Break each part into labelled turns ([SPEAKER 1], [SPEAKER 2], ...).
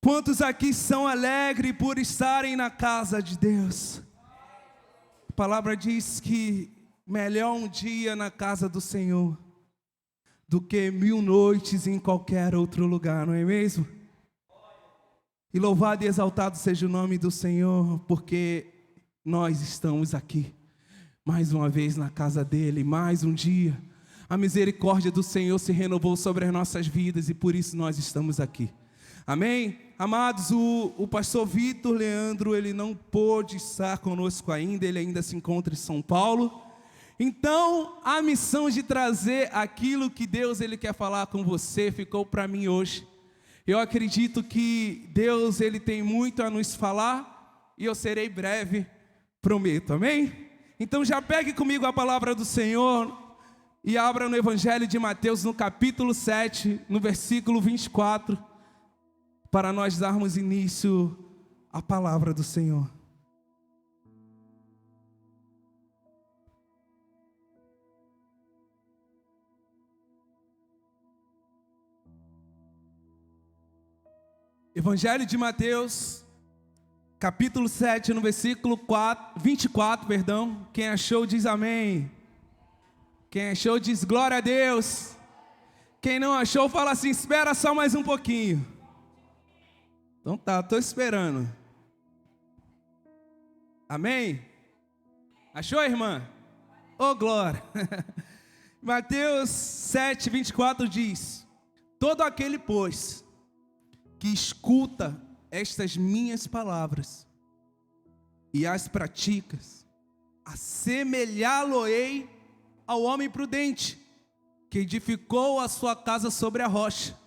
[SPEAKER 1] Quantos aqui são alegres por estarem na casa de Deus? A palavra diz que melhor um dia na casa do Senhor do que 1000 noites em qualquer outro lugar, não é mesmo? E louvado e exaltado seja o nome do Senhor, porque nós estamos aqui, mais uma vez na casa dEle, mais um dia. A misericórdia do Senhor se renovou sobre as nossas vidas e por isso nós estamos aqui. Amém? Amados, o pastor Vitor Leandro, ele não pôde estar conosco ainda, ele ainda se encontra em São Paulo. Então, a missão de trazer aquilo que Deus ele quer falar com você ficou para mim hoje. Eu acredito que Deus ele tem muito a nos falar e eu serei breve, prometo, amém? Então já pegue comigo a palavra do Senhor e abra no Evangelho de Mateus, no capítulo 7, no versículo 24, para nós darmos início à palavra do Senhor. Evangelho de Mateus, capítulo 7, no versículo 24, perdão. Quem achou diz amém. Quem achou diz glória a Deus. Quem não achou fala assim, espera só mais um pouquinho. Então tá, estou esperando. Amém? Achou, irmã? Ô, glória. Mateus 7, 24 diz: todo aquele, pois, que escuta estas minhas palavras e as praticas, assemelhá-lo-ei ao homem prudente, que edificou a sua casa sobre a rocha,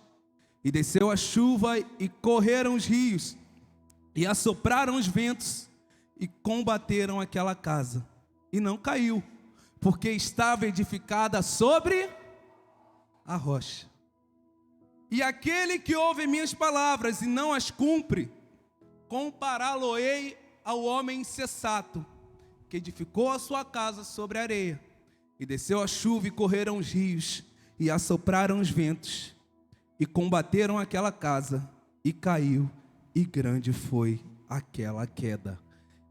[SPEAKER 1] e desceu a chuva, e correram os rios, e assopraram os ventos, e combateram aquela casa, e não caiu, porque estava edificada sobre a rocha. E aquele que ouve minhas palavras e não as cumpre, compará-lo-ei ao homem insensato, que edificou a sua casa sobre a areia, e desceu a chuva, e correram os rios, e assopraram os ventos, e combateram aquela casa, e caiu, e grande foi aquela queda.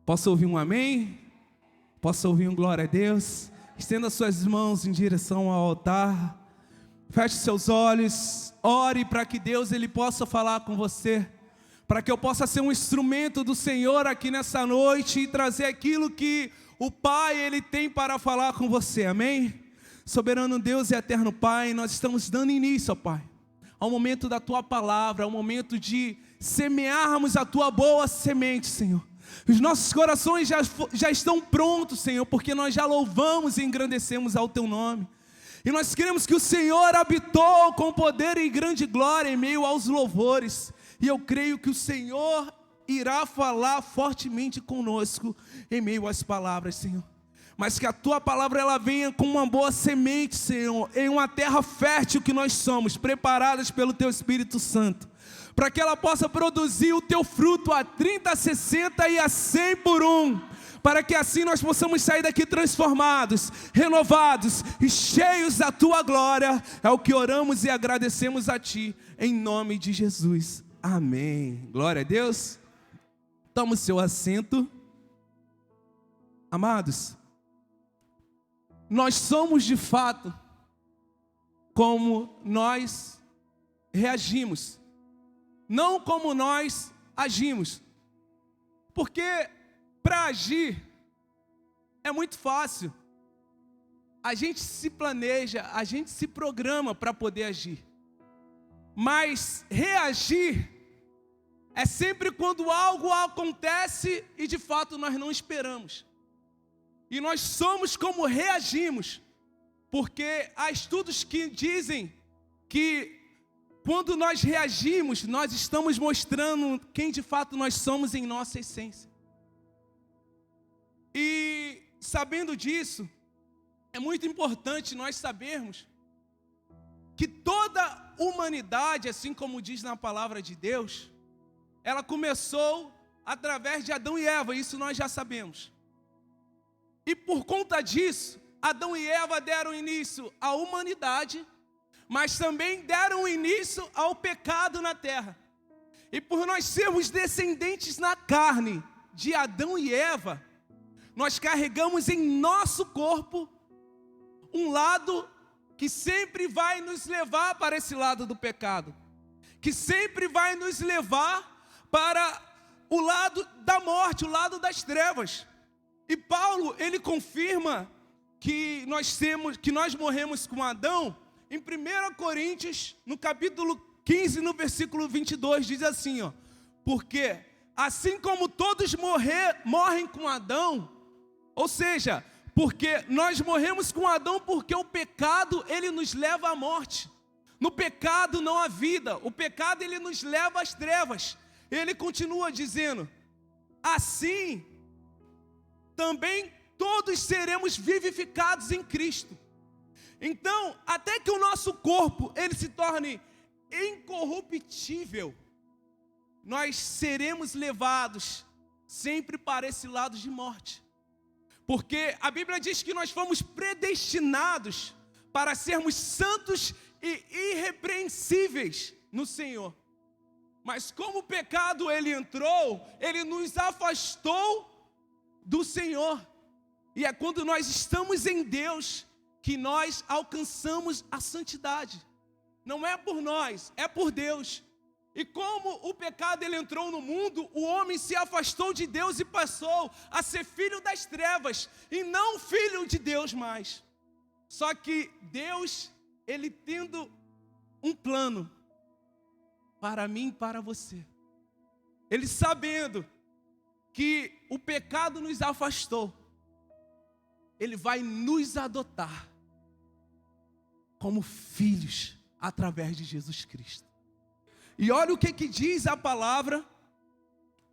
[SPEAKER 1] Posso ouvir um amém? Posso ouvir um glória a Deus? Estenda suas mãos em direção ao altar. Feche seus olhos, ore para que Deus ele possa falar com você, para que eu possa ser um instrumento do Senhor aqui nessa noite e trazer aquilo que o Pai ele tem para falar com você, amém? Soberano Deus e eterno Pai, nós estamos dando início, ó Pai, ao momento da Tua palavra, ao momento de semearmos a Tua boa semente, Senhor. Os nossos corações já estão prontos, Senhor, porque nós já louvamos e engrandecemos ao Teu nome. E nós queremos que o Senhor habitou com poder e grande glória em meio aos louvores. E eu creio que o Senhor irá falar fortemente conosco em meio às palavras, Senhor. Mas que a Tua palavra ela venha com uma boa semente, Senhor, em uma terra fértil que nós somos, preparadas pelo Teu Espírito Santo, para que ela possa produzir o Teu fruto a 30, a 60 e a 100 por um. Para que assim nós possamos sair daqui transformados, renovados e cheios da Tua glória. É o que oramos e agradecemos a Ti, em nome de Jesus. Amém. Glória a Deus. Toma o seu assento. Amados, nós somos de fato como nós reagimos, não como nós agimos. Porque para agir é muito fácil. A gente se planeja, a gente se programa para poder agir. Mas reagir é sempre quando algo acontece e de fato nós não esperamos. E nós somos como reagimos, porque há estudos que dizem que quando nós reagimos, nós estamos mostrando quem de fato nós somos em nossa essência. E sabendo disso, é muito importante nós sabermos que toda a humanidade, assim como diz na palavra de Deus, ela começou através de Adão e Eva, isso nós já sabemos. E por conta disso, Adão e Eva deram início à humanidade, mas também deram início ao pecado na terra. E por nós sermos descendentes na carne de Adão e Eva, nós carregamos em nosso corpo um lado que sempre vai nos levar para esse lado do pecado, que sempre vai nos levar para o lado da morte, o lado das trevas. E Paulo, ele confirma que nós morremos com Adão em 1 Coríntios, no capítulo 15, no versículo 22, diz assim, ó: porque assim como todos morrem com Adão, ou seja, porque nós morremos com Adão porque o pecado, ele nos leva à morte. No pecado não há vida, o pecado ele nos leva às trevas. Ele continua dizendo: assim, também todos seremos vivificados em Cristo. Então, até que o nosso corpo ele se torne incorruptível, nós seremos levados sempre para esse lado de morte. Porque a Bíblia diz que nós fomos predestinados para sermos santos e irrepreensíveis no Senhor. Mas como o pecado ele entrou, ele nos afastou do Senhor. E é quando nós estamos em Deus que nós alcançamos a santidade. Não é por nós, é por Deus. E como o pecado ele entrou no mundo, o homem se afastou de Deus e passou a ser filho das trevas e não filho de Deus mais. Só que Deus, ele tendo um plano para mim e para você, ele sabendo que o pecado nos afastou, ele vai nos adotar como filhos através de Jesus Cristo. E olha o que diz a palavra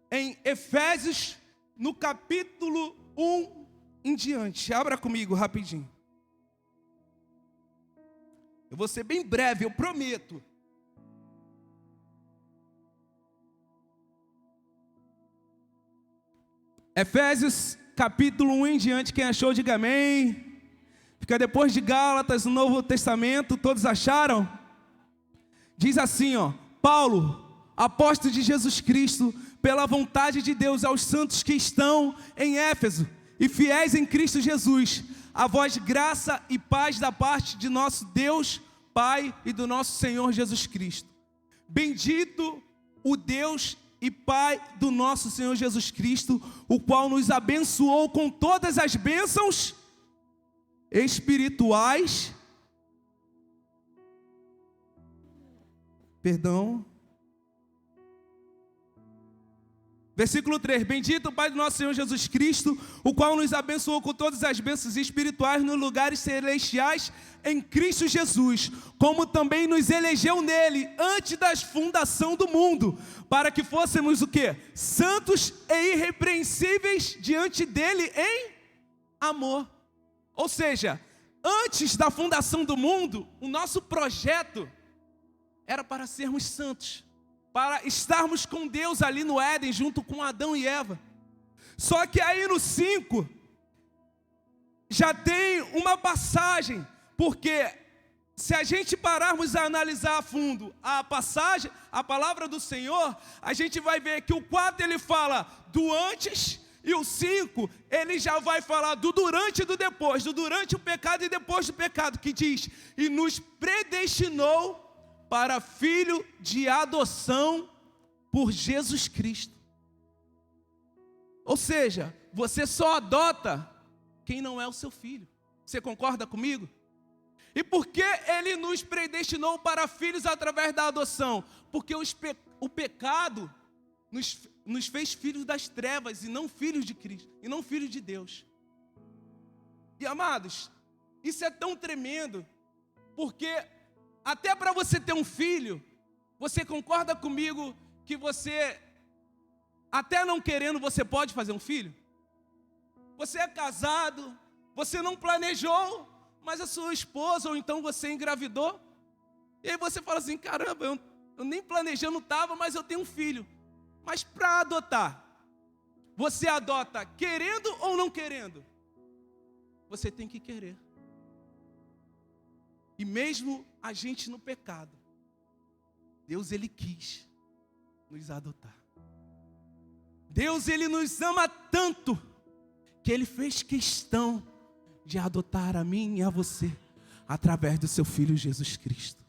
[SPEAKER 1] em Efésios, no capítulo 1 em diante. Abra comigo rapidinho. Eu vou ser bem breve, eu prometo. Efésios, capítulo 1 em diante. Quem achou, diga amém. Fica depois de Gálatas, no Novo Testamento. Todos acharam? Diz assim, ó: Paulo, apóstolo de Jesus Cristo, pela vontade de Deus, aos santos que estão em Éfeso e fiéis em Cristo Jesus, a vós graça e paz da parte de nosso Deus, Pai, e do nosso Senhor Jesus Cristo. Bendito o Deus e Pai do nosso Senhor Jesus Cristo, o qual nos abençoou com todas as bênçãos espirituais. Versículo 3: bendito o Pai do nosso Senhor Jesus Cristo, o qual nos abençoou com todas as bênçãos espirituais nos lugares celestiais em Cristo Jesus, como também nos elegeu nele antes da fundação do mundo, para que fôssemos o quê? Santos e irrepreensíveis diante dele em amor. Ou seja, antes da fundação do mundo, o nosso projeto era para sermos santos, para estarmos com Deus ali no Éden, junto com Adão e Eva. Só que aí no 5, já tem uma passagem, porque se a gente pararmos a analisar a fundo a passagem, a palavra do Senhor, a gente vai ver que o 4 ele fala do antes, e o 5 ele já vai falar do durante e do depois, do durante o pecado e depois do pecado, que diz: e nos predestinou para filho de adoção por Jesus Cristo. Ou seja, você só adota quem não é o seu filho. Você concorda comigo? E por que ele nos predestinou para filhos através da adoção? Porque o pecado nos fez filhos das trevas e não filhos de Cristo, e não filhos de Deus. E amados, isso é tão tremendo, porque até para você ter um filho, você concorda comigo que você, até não querendo, você pode fazer um filho? Você é casado, você não planejou, mas a sua esposa, ou então você engravidou, e aí você fala assim: caramba, eu nem planejando estava, mas eu tenho um filho. Mas para adotar, você adota querendo ou não querendo? Você tem que querer. E mesmo a gente no pecado, Deus ele quis nos adotar. Deus, Ele nos ama tanto que Ele fez questão de adotar a mim e a você através do seu Filho Jesus Cristo.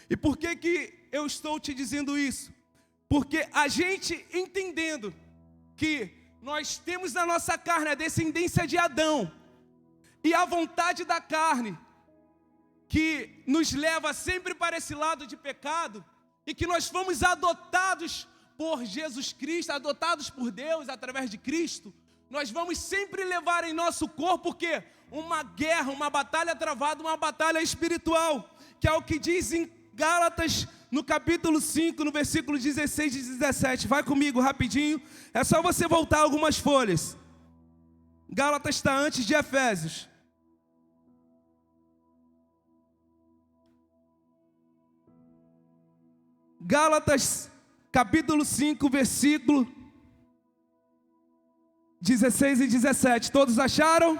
[SPEAKER 1] E por que eu estou te dizendo isso? Porque a gente entendendo que nós temos na nossa carne a descendência de Adão e a vontade da carne que nos leva sempre para esse lado de pecado, e que nós fomos adotados por Jesus Cristo, adotados por Deus através de Cristo, nós vamos sempre levar em nosso corpo o quê? Uma guerra, uma batalha travada, uma batalha espiritual, que é o que diz em Gálatas, no capítulo 5, no versículo 16 e 17. Vai comigo rapidinho, é só você voltar algumas folhas. Gálatas está antes de Efésios. Gálatas, capítulo 5, versículo 16 e 17. Todos acharam?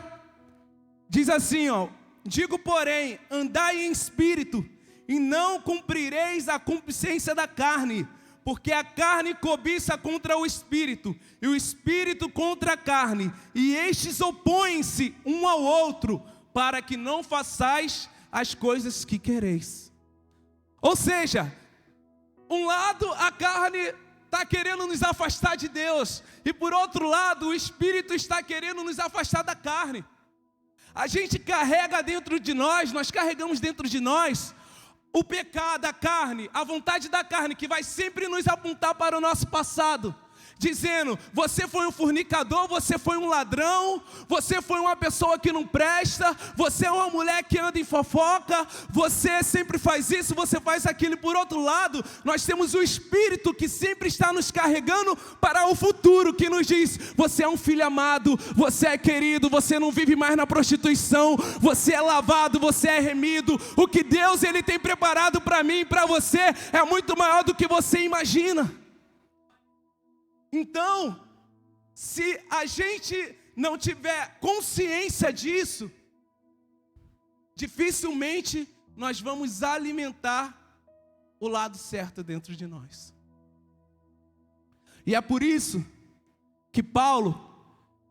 [SPEAKER 1] Diz assim, ó: digo, porém, andai em espírito, e não cumprireis a concupiscência da carne, porque a carne cobiça contra o espírito, e o espírito contra a carne, e estes opõem-se um ao outro, para que não façais as coisas que quereis. Ou seja, um lado a carne está querendo nos afastar de Deus, e por outro lado o Espírito está querendo nos afastar da carne. A gente carrega dentro de nós carregamos dentro de nós o pecado, a carne, a vontade da carne, que vai sempre nos apontar para o nosso passado, dizendo: você foi um fornicador, você foi um ladrão, você foi uma pessoa que não presta, você é uma mulher que anda em fofoca, você sempre faz isso, você faz aquilo. E por outro lado, nós temos o Espírito que sempre está nos carregando para o futuro, que nos diz: você é um filho amado, você é querido, você não vive mais na prostituição, você é lavado, você é remido. O que Deus Ele tem preparado para mim e para você é muito maior do que você imagina. Então, se a gente não tiver consciência disso, dificilmente nós vamos alimentar o lado certo dentro de nós. E é por isso que Paulo,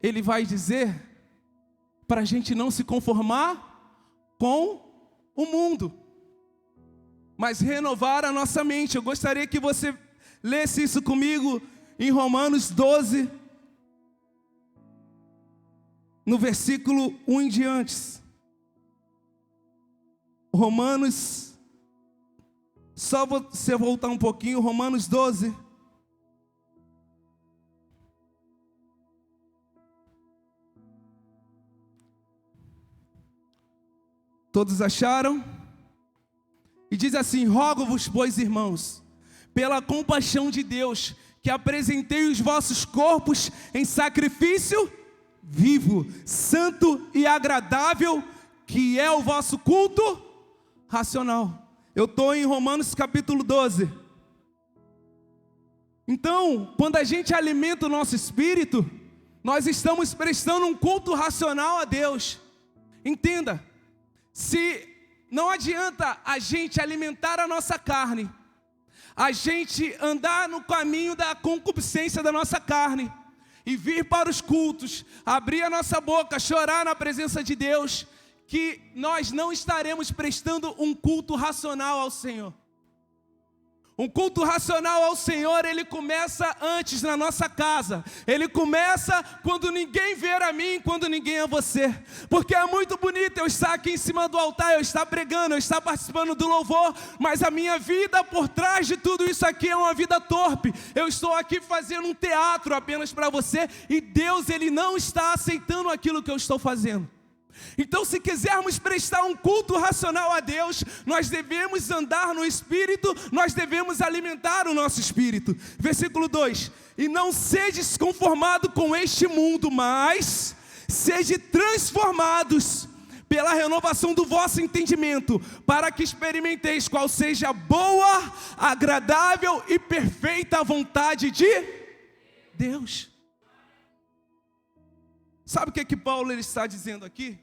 [SPEAKER 1] ele vai dizer para a gente não se conformar com o mundo, mas renovar a nossa mente. Eu gostaria que você lesse isso comigo em Romanos 12, no versículo 1 em diante. Romanos, só você voltar um pouquinho, Romanos 12. Todos acharam? E diz assim: rogo-vos, pois, irmãos, pela compaixão de Deus, que apresentei os vossos corpos em sacrifício vivo, santo e agradável, que é o vosso culto racional. Eu estou em Romanos capítulo 12. Então, quando a gente alimenta o nosso espírito, nós estamos prestando um culto racional a Deus. Entenda, se não adianta a gente alimentar a nossa carne, a gente andar no caminho da concupiscência da nossa carne e vir para os cultos, abrir a nossa boca, chorar na presença de Deus, que nós não estaremos prestando um culto racional ao Senhor. Um culto racional ao Senhor, ele começa antes na nossa casa. Ele começa quando ninguém vê a mim, quando ninguém é você. Porque é muito bonito eu estar aqui em cima do altar, eu estar pregando, eu estar participando do louvor, mas a minha vida por trás de tudo isso aqui é uma vida torpe. Eu estou aqui fazendo um teatro apenas para você, e Deus, Ele não está aceitando aquilo que eu estou fazendo. Então, se quisermos prestar um culto racional a Deus, nós devemos andar no Espírito, nós devemos alimentar o nosso Espírito. Versículo 2: e não sedes conformado com este mundo, mas sede transformados pela renovação do vosso entendimento, para que experimenteis qual seja a boa, agradável e perfeita vontade de Deus. Sabe o que Paulo ele está dizendo aqui?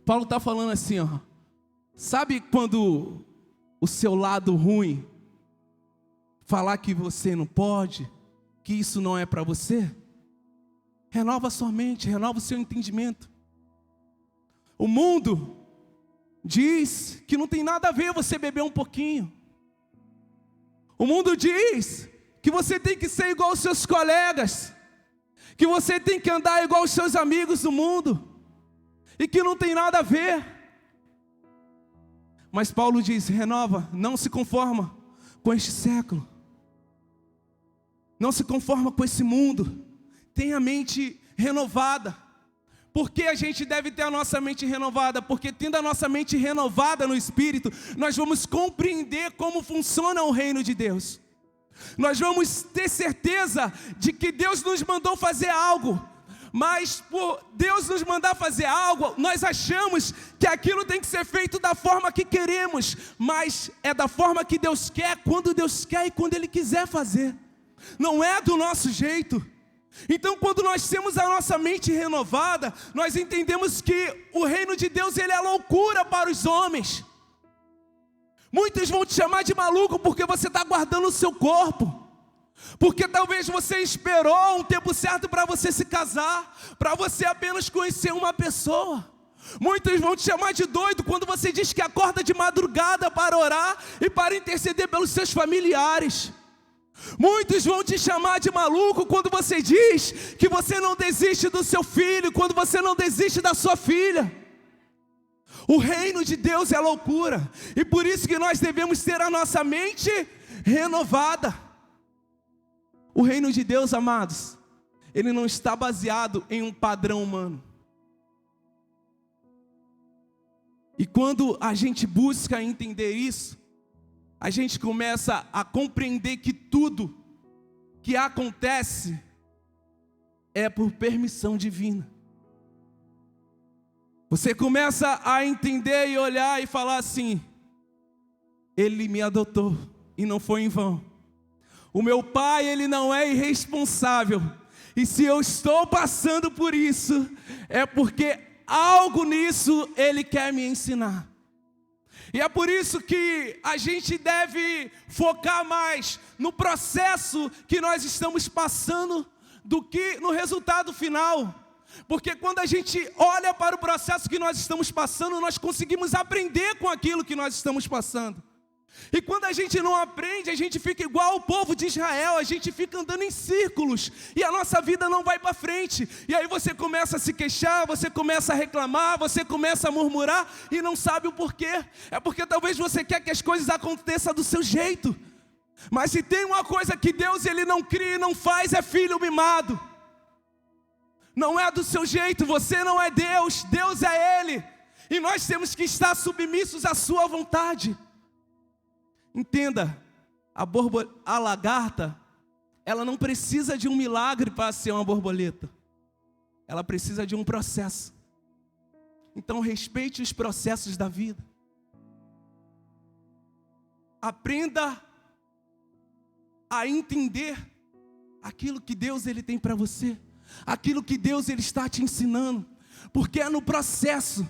[SPEAKER 1] Paulo está falando assim, ó. Sabe quando o seu lado ruim falar que você não pode, que isso não é para você. Renova a sua mente, renova o seu entendimento. O mundo diz que não tem nada a ver você beber um pouquinho. O mundo diz que você tem que ser igual aos seus colegas, que você tem que andar igual aos seus amigos do mundo, e que não tem nada a ver. Mas Paulo diz: renova, não se conforma com este século, não se conforma com esse mundo, tenha a mente renovada. Por que a gente deve ter a nossa mente renovada? Porque tendo a nossa mente renovada no Espírito, nós vamos compreender como funciona o reino de Deus. Nós vamos ter certeza de que Deus nos mandou fazer algo, mas por Deus nos mandar fazer algo, nós achamos que aquilo tem que ser feito da forma que queremos, mas é da forma que Deus quer, quando Deus quer e quando Ele quiser fazer. Não é do nosso jeito. Então, quando nós temos a nossa mente renovada, nós entendemos que o reino de Deus, ele é loucura para os homens. Muitos vão te chamar de maluco porque você está guardando o seu corpo, porque talvez você esperou um tempo certo para você se casar, para você apenas conhecer uma pessoa. Muitos vão te chamar de doido quando você diz que acorda de madrugada para orar e para interceder pelos seus familiares. Muitos vão te chamar de maluco quando você diz que você não desiste do seu filho, quando você não desiste da sua filha. O reino de Deus é loucura, e por isso que nós devemos ter a nossa mente renovada. O reino de Deus, amados, ele não está baseado em um padrão humano. E quando a gente busca entender isso, a gente começa a compreender que tudo que acontece é por permissão divina. Você começa a entender e olhar e falar assim: Ele me adotou e não foi em vão. O meu pai, ele não é irresponsável. E se eu estou passando por isso, é porque algo nisso Ele quer me ensinar. E é por isso que a gente deve focar mais no processo que nós estamos passando do que no resultado final. Porque quando a gente olha para o processo que nós estamos passando, nós conseguimos aprender com aquilo que nós estamos passando. E quando a gente não aprende, a gente fica igual ao povo de Israel, a gente fica andando em círculos, e a nossa vida não vai para frente. E aí você começa a se queixar, você começa a reclamar, você começa a murmurar, e não sabe o porquê. É porque talvez você quer que as coisas aconteçam do seu jeito. Mas se tem uma coisa que Deus, ele não cria e não faz, é filho mimado. Não é do seu jeito, você não é Deus, Deus é Ele. E nós temos que estar submissos à sua vontade. Entenda, a lagarta, ela não precisa de um milagre para ser uma borboleta. Ela precisa de um processo. Então respeite os processos da vida. Aprenda a entender aquilo que Deus ele tem para você, aquilo que Deus ele está te ensinando, porque é no processo,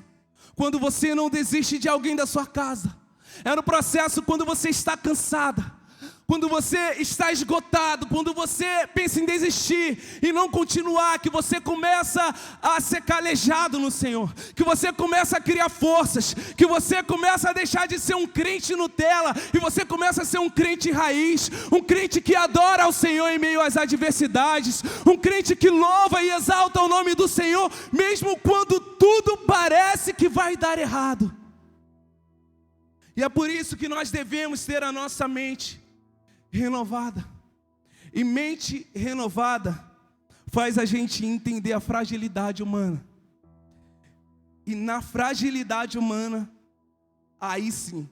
[SPEAKER 1] quando você não desiste de alguém da sua casa, é no processo quando você está cansada, quando você está esgotado, quando você pensa em desistir e não continuar, que você começa a ser calejado no Senhor, que você começa a criar forças, que você começa a deixar de ser um crente Nutella e você começa a ser um crente raiz, um crente que adora ao Senhor em meio às adversidades, um crente que louva e exalta o nome do Senhor, mesmo quando tudo parece que vai dar errado. E é por isso que nós devemos ter a nossa mente renovada. E mente renovada faz a gente entender a fragilidade humana. E na fragilidade humana, aí sim,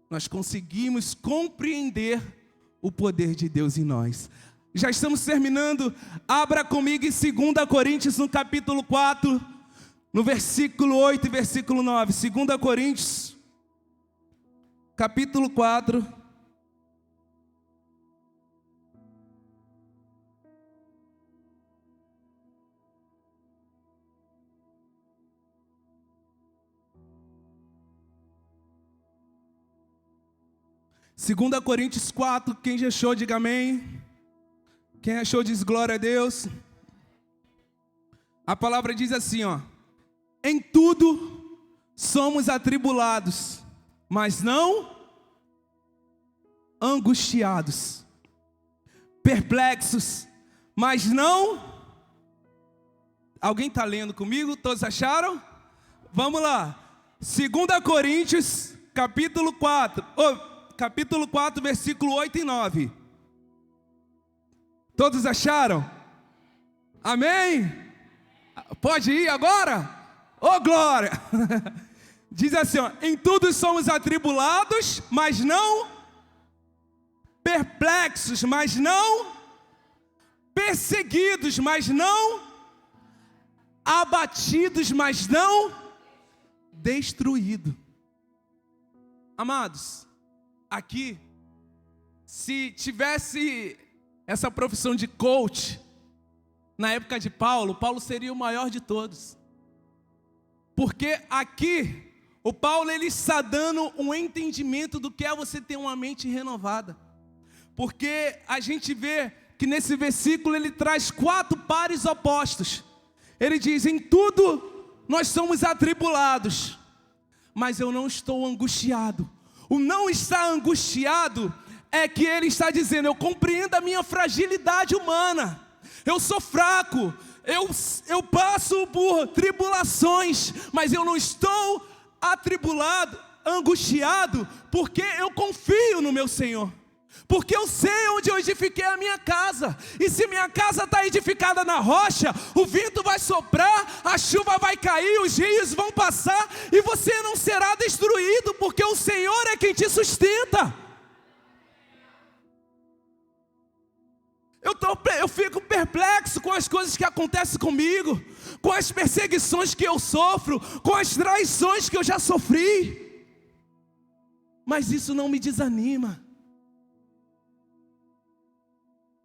[SPEAKER 1] nós conseguimos compreender o poder de Deus em nós. Já estamos terminando. Abra comigo em 2 Coríntios, no capítulo 4, no versículo 8 e versículo 9. 2 Coríntios, capítulo 4. 2 Coríntios 4, quem já achou, diga amém. Quem achou, diz glória a Deus. A palavra diz assim, ó: em tudo somos atribulados, mas não angustiados, perplexos, mas não... Alguém está lendo comigo? Todos acharam? Vamos lá. 2 Coríntios, capítulo 4, versículo 8 e 9. Todos acharam? Amém? Pode ir agora? Ô glória! Diz assim, ó: em tudo somos atribulados, mas não perplexos, mas não perseguidos, mas não abatidos, mas não destruídos. Amados, aqui, se tivesse essa profissão de coach na época de Paulo, Paulo seria o maior de todos. Porque aqui, o Paulo ele está dando um entendimento do que é você ter uma mente renovada. Porque a gente vê que nesse versículo ele traz 4 pares opostos. Ele diz: em tudo nós somos atribulados, mas eu não estou angustiado. O não estar angustiado é que ele está dizendo: eu compreendo a minha fragilidade humana, eu sou fraco, eu passo por tribulações, mas eu não estou atribulado, angustiado, porque eu confio no meu Senhor. Porque eu sei onde eu edifiquei a minha casa. E se minha casa está edificada na rocha, o vento vai soprar, a chuva vai cair, os rios vão passar, e você não será destruído, porque o Senhor é quem te sustenta. Eu fico perplexo com as coisas que acontecem comigo, com as perseguições que eu sofro, com as traições que eu já sofri. Mas isso não me desanima.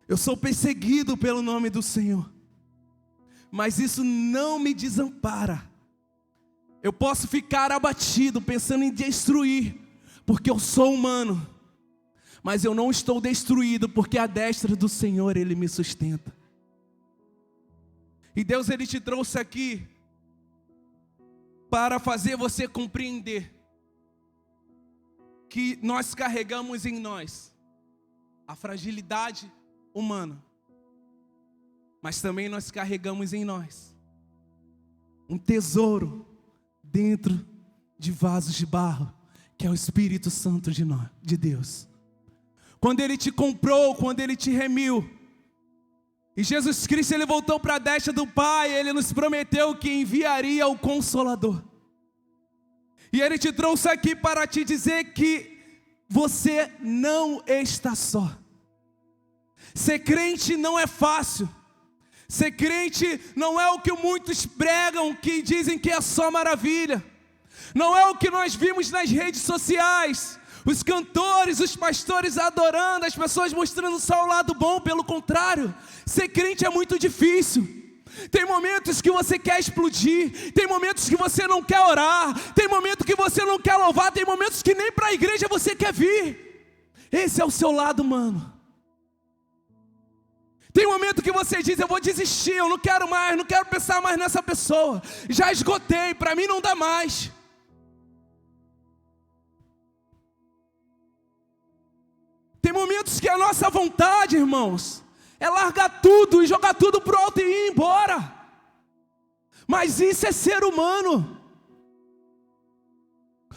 [SPEAKER 1] Eu sou perseguido pelo nome do Senhor, mas isso não me desampara. Eu posso ficar abatido, pensando em destruir, porque eu sou humano, mas eu não estou destruído, porque a destra do Senhor Ele me sustenta. E Deus Ele te trouxe aqui para fazer você compreender que nós carregamos em nós a fragilidade humana, mas também nós carregamos em nós um tesouro dentro de vasos de barro, que é o Espírito Santo de Deus. Quando Ele te comprou, quando Ele te remiu, e Jesus Cristo Ele voltou para a destra do Pai, Ele nos prometeu que enviaria o Consolador. E Ele te trouxe aqui para te dizer que você não está só. Ser crente não é fácil. Ser crente não é o que muitos pregam, que dizem que é só maravilha. Não é o que nós vimos nas redes sociais, os cantores, os pastores adorando, as pessoas mostrando só o lado bom. Pelo contrário, ser crente é muito difícil. Tem momentos que você quer explodir, tem momentos que você não quer orar, tem momentos que você não quer louvar, tem momentos que nem para a igreja você quer vir. Esse é o seu lado humano. Tem momento que você diz: eu vou desistir, eu não quero mais, não quero pensar mais nessa pessoa, já esgotei, para mim não dá mais. Tem momentos que a nossa vontade, irmãos, é largar tudo e jogar tudo pro alto e ir embora. Mas isso é ser humano.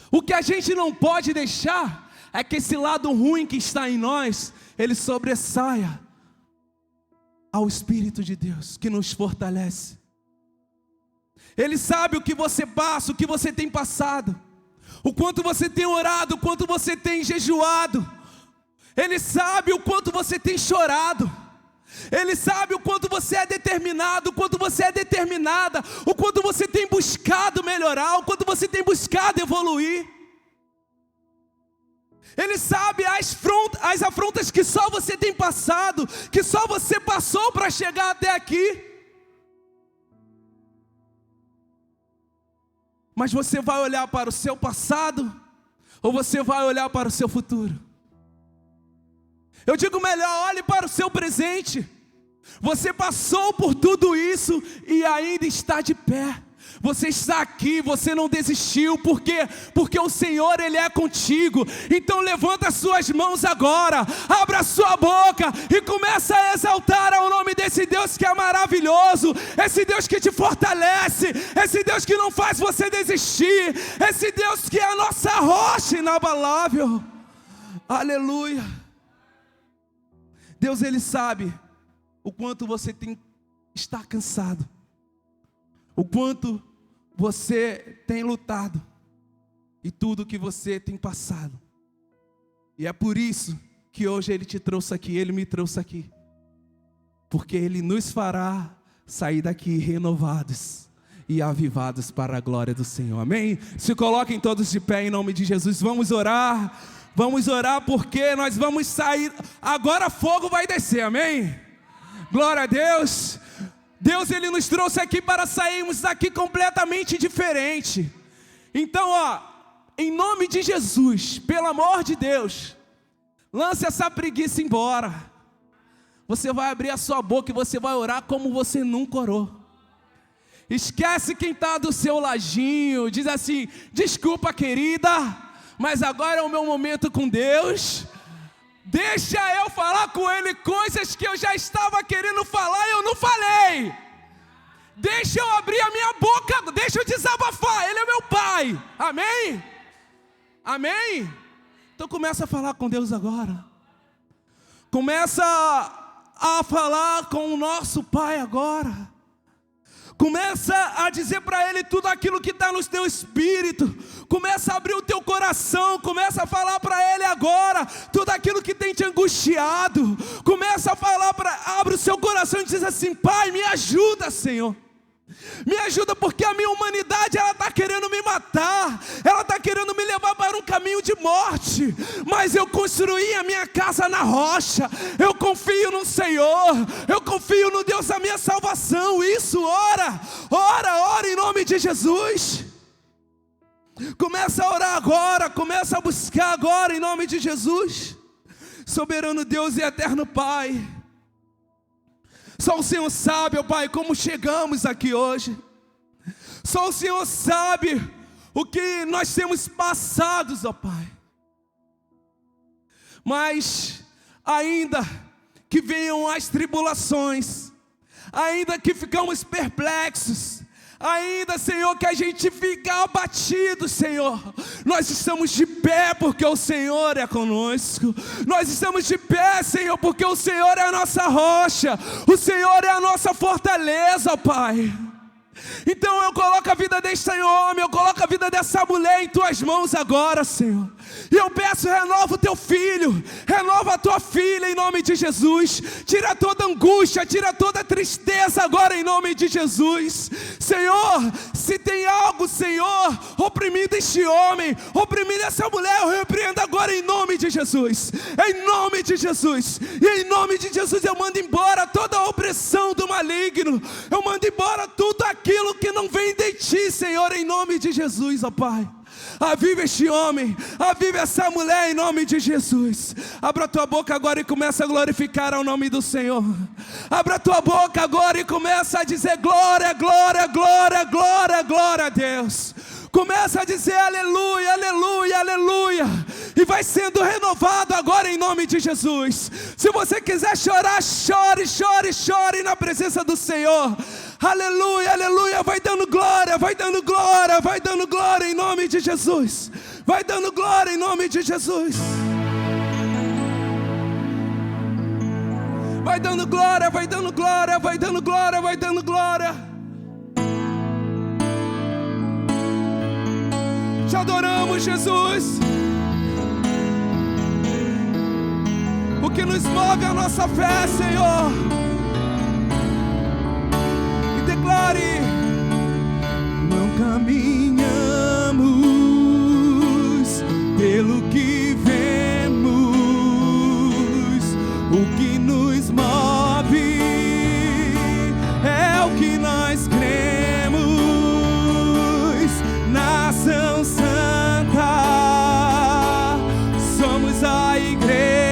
[SPEAKER 1] O que a gente não pode deixar é que esse lado ruim que está em nós, ele sobressaia ao Espírito de Deus, que nos fortalece. Ele sabe o que você passa, o que você tem passado, o quanto você tem orado, o quanto você tem jejuado. Ele sabe o quanto você tem chorado. Ele sabe o quanto você é determinado, o quanto você é determinada, o quanto você tem buscado melhorar, o quanto você tem buscado evoluir. Ele sabe as afrontas que só você tem passado, que só você passou para chegar até aqui. Mas você vai olhar para o seu passado, ou você vai olhar para o seu futuro? Eu digo melhor, olhe para o seu presente. Você passou por tudo isso e ainda está de pé. Você está aqui, você não desistiu. Por quê? Porque o Senhor, Ele é contigo. Então levanta as suas mãos agora, abra a sua boca e começa a exaltar ao nome desse Deus que é maravilhoso, esse Deus que te fortalece, esse Deus que não faz você desistir, esse Deus que é a nossa rocha inabalável. Aleluia. Deus, Ele sabe o quanto você está cansado, o quanto você tem lutado e tudo que você tem passado. E é por isso que hoje Ele te trouxe aqui, Ele me trouxe aqui, porque Ele nos fará sair daqui renovados e avivados para a glória do Senhor. Amém? Se coloquem todos de pé em nome de Jesus. Vamos orar porque nós vamos sair. Agora fogo vai descer, amém? Glória a Deus. Deus, Ele nos trouxe aqui para sairmos daqui completamente diferente. Então, em nome de Jesus, pelo amor de Deus, lance essa preguiça embora. Você vai abrir a sua boca e você vai orar como você nunca orou. Esquece quem está do seu ladinho. Diz assim: desculpa, querida, mas agora é o meu momento com Deus. Deixa eu falar com Ele coisas que eu já estava querendo falar e eu não falei. Deixa eu abrir a minha boca, deixa eu desabafar. Ele é meu Pai, amém? Amém? Então começa a falar com Deus agora. Começa a falar com o nosso Pai agora. Começa a dizer para Ele tudo aquilo que está no teu espírito. Começa a abrir o teu coração. Começa a falar para Ele agora tudo aquilo que tem te angustiado. Começa a falar, abre o seu coração e diz assim: Pai, me ajuda, Senhor. Me ajuda, porque a minha humanidade, ela está querendo me matar, ela está querendo me levar para um caminho de morte, mas eu construí a minha casa na rocha, eu confio no Senhor, eu confio no Deus da minha salvação. Isso, ora em nome de Jesus. Começa a orar agora, começa a buscar agora em nome de Jesus. Soberano Deus e eterno Pai, só o Senhor sabe, ó Pai, como chegamos aqui hoje. Só o Senhor sabe o que nós temos passado, ó Pai. Mas ainda que venham as tribulações, ainda que ficamos perplexos, ainda, Senhor, que a gente fica abatido, Senhor, nós estamos de pé porque o Senhor é conosco. Nós estamos de pé, Senhor, porque o Senhor é a nossa rocha, o Senhor é a nossa fortaleza, Pai. Então eu coloco a vida deste homem, eu coloco a vida dessa mulher em tuas mãos agora, Senhor. E eu peço, renova o teu filho, renova a tua filha em nome de Jesus. Tira toda angústia, tira toda tristeza agora em nome de Jesus. Senhor, se tem algo, Senhor, oprimindo este homem, oprimindo essa mulher, eu repreendo agora em nome de Jesus. Em nome de Jesus. E em nome de Jesus eu mando embora toda a opressão do maligno. Eu mando embora tudo aquilo que não vem de ti, Senhor, em nome de Jesus, ó Pai. Aviva este homem, aviva essa mulher em nome de Jesus. Abra a tua boca agora e começa a glorificar ao nome do Senhor. Abra a tua boca agora e começa a dizer glória, glória, glória, glória, glória a Deus. Começa a dizer aleluia, aleluia, aleluia. E vai sendo renovado agora em nome de Jesus. Se você quiser chorar, chore, chore, chore na presença do Senhor. Aleluia, aleluia, vai dando glória, vai dando glória, vai dando glória em nome de Jesus. Vai dando glória em nome de Jesus. Vai dando glória, vai dando glória, vai dando glória, vai dando glória. Te adoramos, Jesus. O que nos move é a nossa fé, Senhor. Declare: não caminhamos pelo que vemos, o que nos move é o que nós cremos. Nação Santa, somos a igreja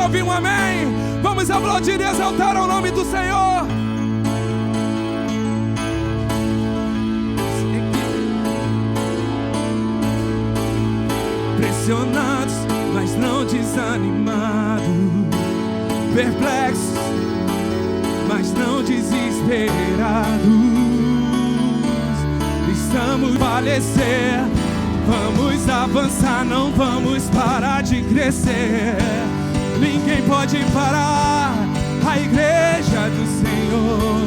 [SPEAKER 1] ouvir um amém? Vamos aplaudir e exaltar o nome do Senhor. Pressionados, mas não desanimados, perplexos, mas não desesperados. Estamos a falecer, vamos avançar, não vamos parar de crescer. Ninguém pode parar a igreja do Senhor.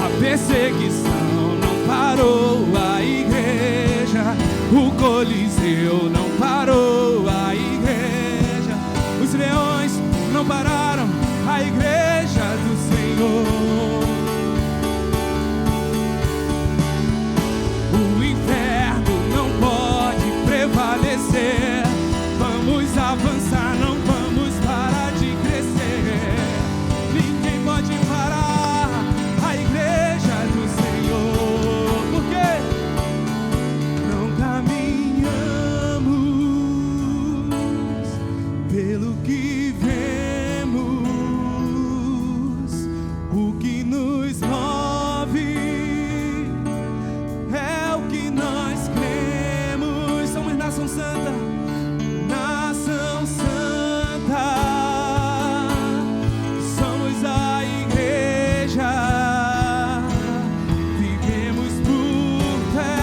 [SPEAKER 1] A perseguição não parou a igreja, o Coliseu não parou a igreja, os leões não pararam a igreja do Senhor. O inferno não pode prevalecer, vamos avançar, não vamos parar de crescer. Ninguém pode parar a igreja do Senhor, porque não caminhamos pelo que vemos, o que nos move é o que nós cremos. Somos nação santa, nação santa, somos a igreja, vivemos por fé,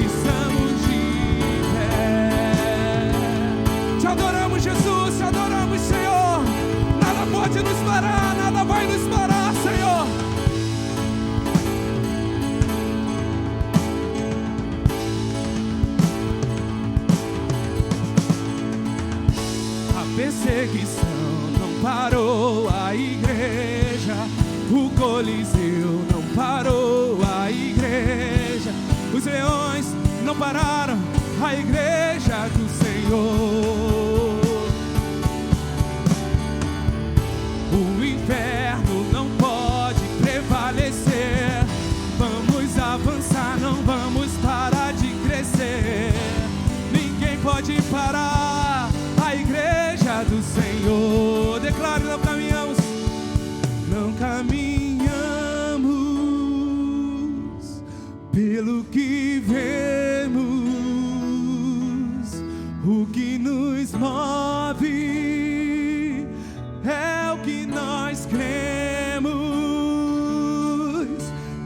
[SPEAKER 1] estamos de pé. Te adoramos, Jesus, te adoramos, Senhor. Nada pode nos parar, nada vai nos parar, Senhor. A perseguição não parou a igreja, o Coliseu não parou a igreja, os leões não pararam a igreja do Senhor. O inferno não pode prevalecer, vamos avançar, não vamos parar de crescer. Ninguém pode parar a igreja do Senhor. Declare: não caminhamos, não caminhamos pelo que vemos, o que nos move é o que nós cremos.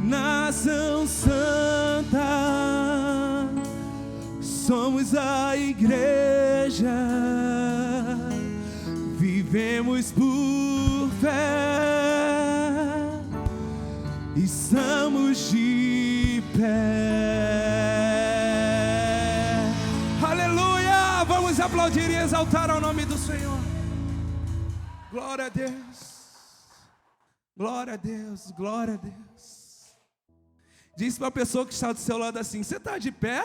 [SPEAKER 1] Nação santa, somos a igreja, vivemos por fé, estamos de pé. Aleluia! Vamos aplaudir e exaltar ao nome do Senhor. Glória a Deus, glória a Deus, glória a Deus. Diz para a pessoa que está do seu lado assim: você está de pé?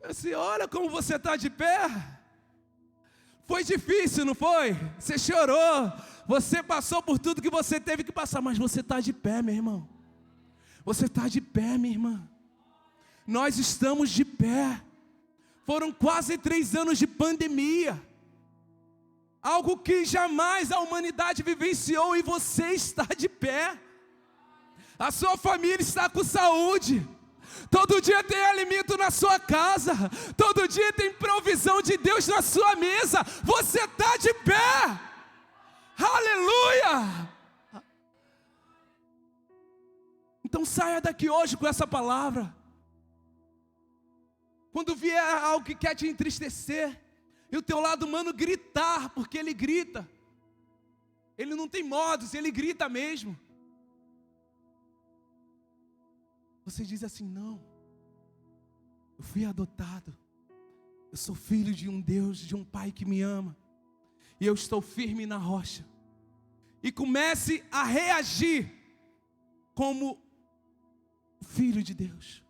[SPEAKER 1] Assim, olha como você está de pé. Foi difícil, não foi? Você chorou, você passou por tudo que você teve que passar, mas você está de pé, meu irmão. Você está de pé, minha irmã. Nós estamos de pé. Foram quase 3 anos de pandemia, algo que jamais a humanidade vivenciou, e você está de pé. A sua família está com saúde. Todo dia tem alimento na sua casa. Todo dia tem provisão de Deus na sua mesa. Você está de pé. Aleluia! Então saia daqui hoje com essa palavra. Quando vier algo que quer te entristecer, e o teu lado humano gritar, porque ele grita. Ele não tem modos, ele grita mesmo. Você diz assim: não, eu fui adotado, eu sou filho de um Deus, de um Pai que me ama, e eu estou firme na rocha. E comece a reagir como filho de Deus,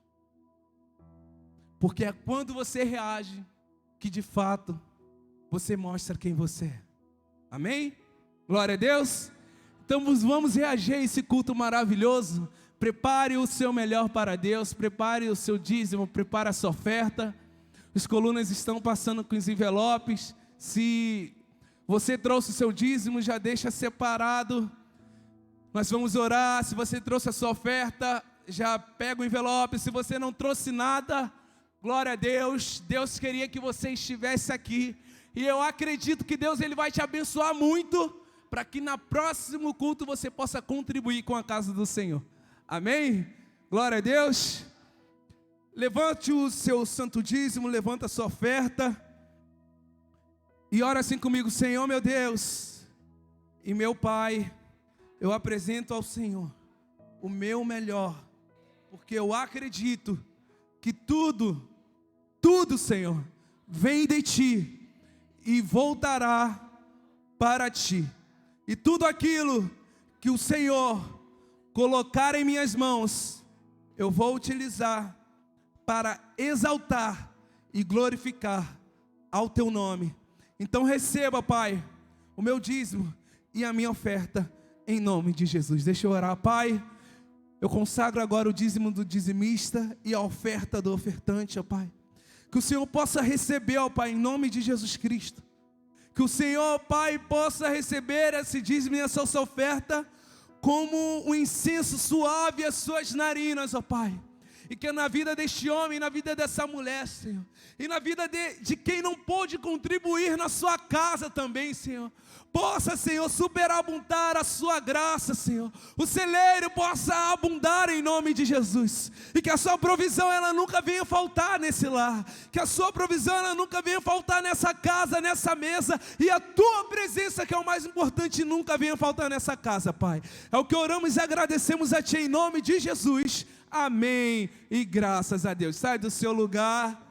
[SPEAKER 1] porque é quando você reage que de fato você mostra quem você é. Amém? Glória a Deus. Então vamos reagir a esse culto maravilhoso. Prepare o seu melhor para Deus, prepare o seu dízimo, prepare a sua oferta. As colunas estão passando com os envelopes. Se você trouxe o seu dízimo, já deixa separado. Nós vamos orar. Se você trouxe a sua oferta, já pega o envelope. Se você não trouxe nada, glória a Deus. Deus queria que você estivesse aqui. E eu acredito que Deus ele vai te abençoar muito, para que no próximo culto você possa contribuir com a casa do Senhor. Amém? Glória a Deus. Levante o seu santo dízimo, levanta a sua oferta. E ora assim comigo: Senhor meu Deus e meu Pai, eu apresento ao Senhor o meu melhor, porque eu acredito que tudo, Senhor, vem de Ti e voltará para Ti. E tudo aquilo que o Senhor colocar em minhas mãos, eu vou utilizar para exaltar e glorificar ao Teu nome. Então receba, Pai, o meu dízimo e a minha oferta, em nome de Jesus. Deixa eu orar. Pai, eu consagro agora o dízimo do dizimista e a oferta do ofertante, ó Pai. Que o Senhor possa receber, ó Pai, em nome de Jesus Cristo. Que o Senhor, Pai, possa receber esse dízimo e essa sua oferta como um incenso suave às suas narinas, ó Pai. E que na vida deste homem, na vida dessa mulher, Senhor, e na vida de quem não pôde contribuir na sua casa também, Senhor, possa, Senhor, superabundar a sua graça, Senhor. O celeiro possa abundar em nome de Jesus. E que a sua provisão, ela nunca venha faltar nesse lar. Que a sua provisão, ela nunca venha faltar nessa casa, nessa mesa. E a tua presença, que é o mais importante, nunca venha faltar nessa casa, Pai. É o que oramos e agradecemos a Ti em nome de Jesus. Amém. E graças a Deus. Sai do seu lugar.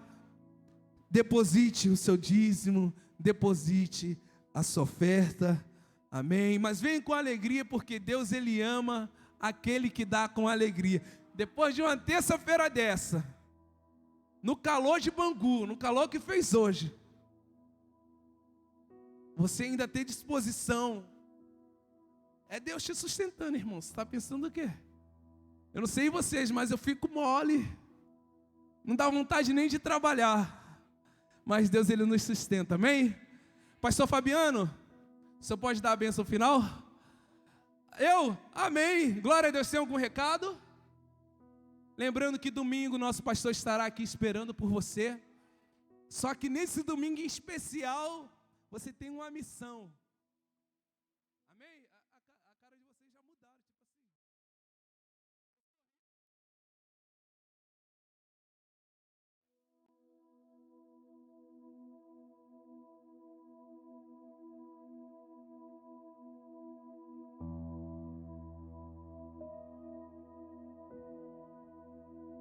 [SPEAKER 1] Deposite o seu dízimo. Deposite a sua oferta, amém, mas vem com alegria, porque Deus ele ama aquele que dá com alegria. Depois de uma terça-feira dessa, no calor de Bangu, no calor que fez hoje, você ainda tem disposição, é Deus te sustentando, irmão. Você está pensando o quê? Eu não sei vocês, mas eu fico mole, não dá vontade nem de trabalhar, mas Deus ele nos sustenta, amém? Pastor Fabiano, o senhor pode dar a bênção final? Amém. Glória a Deus. Tem algum recado? Lembrando que domingo nosso pastor estará aqui esperando por você. Só que nesse domingo em especial, você tem uma missão.